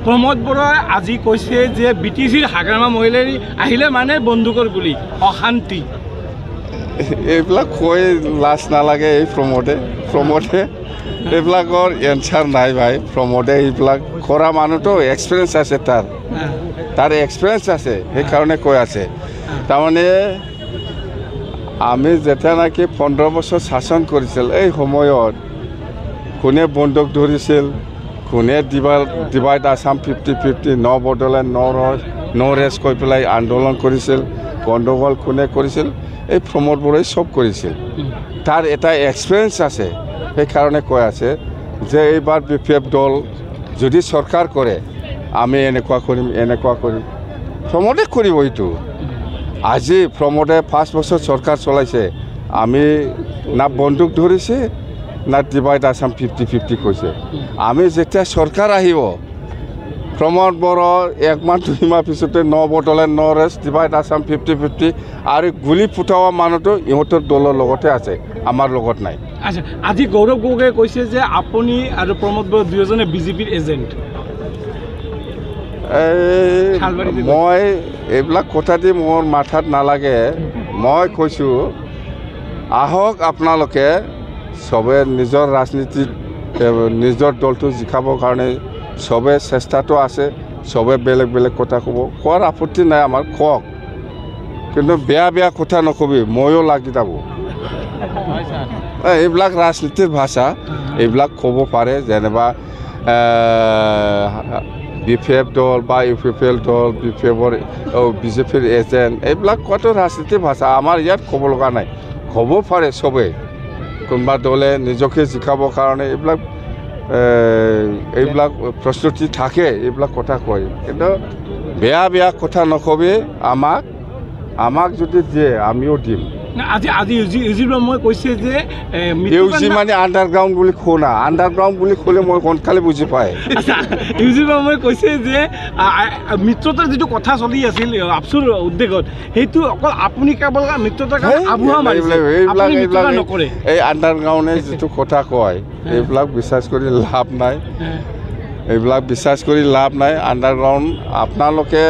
প্ৰমোদ বৰাই আজি কৈছে যে বিটিচিৰ হাগ্ৰামা মহিলাই আহিলে মানে বন্দুকৰ গুলি অশান্তি এইবিলাক কৈ লাজ নালাগে এই প্ৰমোদে এইবিলাকৰ এনচাৰ নাই ভাই প্ৰমোদে এইবিলাক কৰা মানুহটো এক্সপিৰিয়েঞ্চ আছে তাৰ এক্সপিৰিয়েঞ্চ আছে সেইকাৰণে কৈ আছে তাৰমানে আমি যেতিয়া নেকি 15 বছৰ শাসন কৰিছিল এই সময়ত কোনে বন্দুক ধৰিছিল কোনে ডিভাইড আসাম 50-50 ন বড়োলেণ্ড ন ৰেছ কৈ পেলাই আন্দোলন কৰিছিল গণ্ডগোল কোনে কৰিছিল এই প্ৰমোদ বৰাই সব কৰিছিল তাৰ এটা এক্সপিৰিয়েঞ্চ আছে সেইকাৰণে কৈ আছে যে এইবাৰ বিপিএফ দল যদি চৰকাৰ কৰে আমি এনেকুৱা কৰিম প্ৰমোদে কৰিব এইটো আজি প্ৰমোদে 5 বছৰ চৰকাৰ চলাইছে আমি না বন্দুক ধৰিছে না ডিভাইড আসাম 50-50 কৈছে আমি যেতিয়া চৰকাৰ আহিব প্ৰমোদ বড়োৰ 1 মাহ 2 মাহ পিছতে ন বড়োলেণ্ড ন ৰেছ ডিভাইড আসাম 50-50 আৰু গুলি ফুটাৱা মানুহটো ইহঁতৰ দলৰ লগতে আছে আমাৰ লগত নাই আচ্ছা আজি গৌৰৱ গগৈয়ে কৈছে যে আপুনি আৰু প্ৰমোদ বড়ো দুয়োজনে বিজেপিৰ এজেণ্ট মই এইবিলাক কথা দি মোৰ মাথাত নালাগে মই কৈছোঁ আহক আপোনালোকে সবে নিজৰ ৰাজনীতিত নিজৰ দলটো জিকাবৰ কাৰণে সবে চেষ্টাটো আছে সবে বেলেগ কথা ক'ব কোৱাৰ আপত্তি নাই আমাৰ কওক কিন্তু বেয়া কথা নকবি ময়ো লাগি যাব এইবিলাক ৰাজনীতিৰ ভাষা এইবিলাক ক'ব পাৰে যেনিবা বিপিএফ দল বা ইউপিপিএল দল বিজেপিৰ এজেণ্ট এইবিলাক কোৱাটো ৰাজনীতিৰ ভাষা আমাৰ ইয়াত ক'ব লগা নাই ক'ব পাৰে সবে কোনোবা দলে নিজকে জিকাবৰ কাৰণে এইবিলাক প্ৰস্তুতি থাকে এইবিলাক কথা কয় কিন্তু বেয়া কথা নকবি আমাক যদি দিয়ে আমিও দিম আজি ইউজি ব্ৰহ্মই কৈছে যে ইউজি মানে আণ্ডাৰগ্ৰাউণ্ড বুলি শুনা আণ্ডাৰগ্ৰাউণ্ড বুলি ক'লে মই সোনকালে বুজি পায় ইউজি ব্ৰহ্মই কৈছে যে মিত্ৰতাৰ যিটো কথা চলি আছিল আপচুৰ উদ্যোগত সেইটো অকল আপুনি কেৱল মিত্ৰতাৰ আবুহা মাৰিছে নকৰে এই আণ্ডাৰগ্ৰাউণ্ডে যিটো কথা কয় এইবিলাক বিশ্বাস কৰি লাভ নাই আণ্ডাৰগ্ৰাউণ্ড আপোনালোকে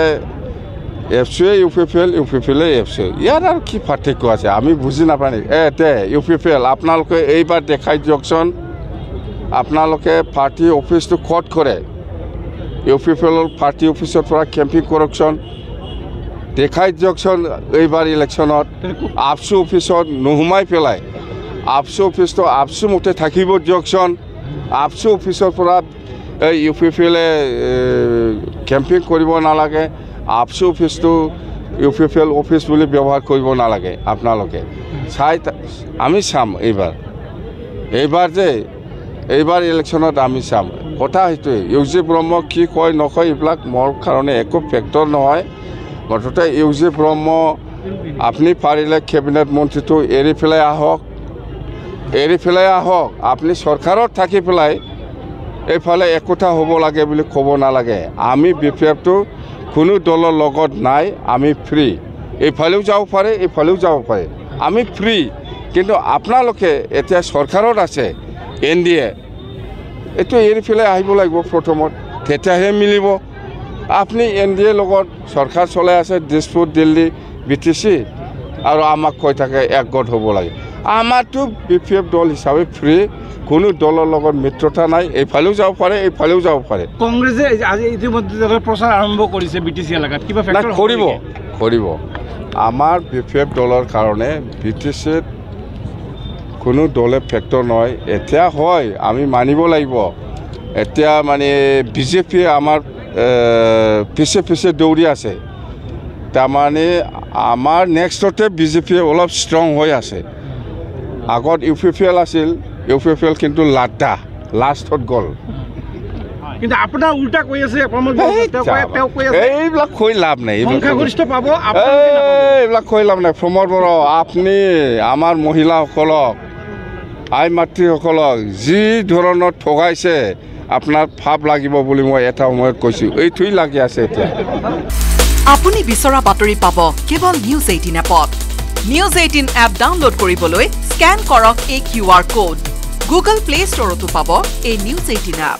এফচিয়ে ইউপিপিএলে এফচি ইয়াৰ আৰু কি পাৰ্থক্য আছে আমি বুজি নাপায় ইউপিপিএল আপোনালোকে এইবাৰ দেখাই দিয়কচোন আপোনালোকে পাৰ্টি অফিচটো ক'ত কৰে ইউপিপিএলৰ পাৰ্টি অফিচৰ পৰা কেম্পিং কৰকচোন দেখাই দিয়কচোন এইবাৰ ইলেকশ্যনত আপচু অফিচত নোসোমাই পেলাই আপচু অফিচটো আপচু মতে থাকিব দিয়কচোন আপচু অফিচৰ পৰা এই ইউপিপিএলে কেম্পিং কৰিব নালাগে আপচু অফিচটো ইউপিপিএল অফিচ বুলি ব্যৱহাৰ কৰিব নালাগে আপোনালোকে আমি চাম এইবাৰ ইলেকশ্যনত আমি চাম কথা সেইটোৱে ইউজি ব্ৰহ্ম কি কয় নকয় এইবিলাক মোৰ কাৰণে একো ফেক্টৰ নহয় মুঠতে ইউজি ব্ৰহ্ম আপুনি পাৰিলে কেবিনেট মন্ত্ৰীটো এৰি পেলাই আহক আপুনি চৰকাৰত থাকি পেলাই এইফালে একোটা হ'ব লাগে বুলি ক'ব নালাগে আমি বিপিএফটো কোনো দলৰ লগত নাই আমি ফ্ৰী এইফালেও যাব পাৰে আমি ফ্ৰী কিন্তু আপোনালোকে এতিয়া চৰকাৰত আছে NDA এইটো এৰি পেলাই আহিব লাগিব প্ৰথমত তেতিয়াহে মিলিব আপুনি NDA লগত চৰকাৰ চলাই আছে দিছপুৰ দিল্লী BTC আৰু আমাক কৈ থাকে একগোট হ'ব লাগে আমাৰতো বিপিএফ দল হিচাপে ফ্ৰী কোনো দলৰ লগত মিত্ৰতা নাই এইফালেও যাব পাৰে কংগ্ৰেছে আজি ইতিমধ্যে প্ৰচাৰ আৰম্ভ কৰিছে BTC এলেকাত কিবা ফেক্টৰ কৰিব আমাৰ বিপিএফ দলৰ কাৰণে BTCত কোনো দলে ফেক্টৰ নহয় এতিয়া হয় আমি মানিব লাগিব এতিয়া মানে বিজেপিয়ে আমাৰ পিছে দৌৰি আছে তাৰমানে আমাৰ নেক্সটতে বিজেপিয়ে অলপ ষ্ট্ৰং হৈ আছে আগত ইউপিপিএল আছিল ইউপিপিএল কিন্তু লাষ্টত গ'ল কিন্তু আপোনাৰ উল্টা কৈ আছে এইবিলাক কৈ লাভ নাই প্ৰমোদ বড়ো আপুনি আমাৰ মহিলাসকলক আই মাতৃসকলক যি ধৰণৰ ঠগাইছে আপোনাৰ ভাৱ লাগিব বুলি মই এটা সময়ত কৈছোঁ এইটোৱেই লাগি আছে এতিয়া আপুনি বিচৰা বাতৰি পাব কেৱল নিউজ 18 এপত নিউজ 18 এপ ডাউনলোড কৰিবলৈ স্ক্যান কৰক এই QR কোড গুগল প্লে ষ্টৰতো পাব এই নিউজ 18 এপ